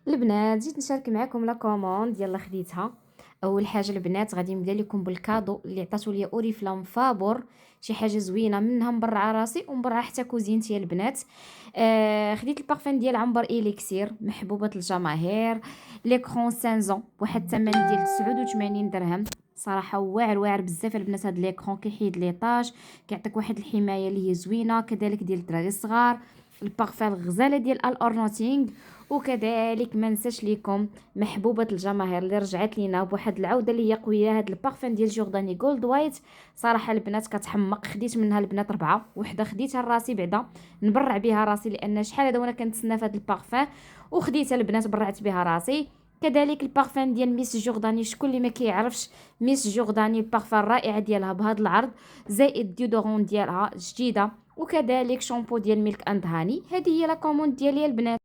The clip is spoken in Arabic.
البنات جيت نشارك معكم لا كوموند يلا خديتها. اول حاجه البنات غادي نبدا لكم بالكادو اللي عطاتو ليا اوريفلام فابور، شي حاجه زوينه منها مبرعه راسي ومبرعه حتى كوزينتي البنات. خديت البارفان ديال عنبر اليكسير محبوبه الجماهير، ليكرون 500 بواحد الثمن ديال 89 درهم. صراحه واعر واعر بزاف البنات، هاد ليكرون كيحيد لي طاج، كيعطيك واحد الحمايه اللي هي زوينه، كذلك ديال الدراري الصغار. البارفان الغزاله ديال الاورنوتينغ، وكذلك ما نساش ليكم محبوبه الجماهير اللي رجعت لينا بواحد العوده اللي هي قويه، هاد البارفان ديال جورداني جولد وايت. صراحه البنات كتحمق، خديت منها البنات 4، وحده خديتها لراسي بعدا نبرع بها راسي، لان شحال هذا وانا كنتسنى في هاد البارفان، وخديتها البنات برعت بها راسي. كذلك البارفان ديال ميس جورداني، شكون اللي ما كيعرفش ميس جورداني البارفان الرائعه ديالها بهذا العرض، زائد ديودورون ديالها جديده، وكذلك شامبو ديال ميلك اند هاني. هذه هي لا كوموند ديالي البنات.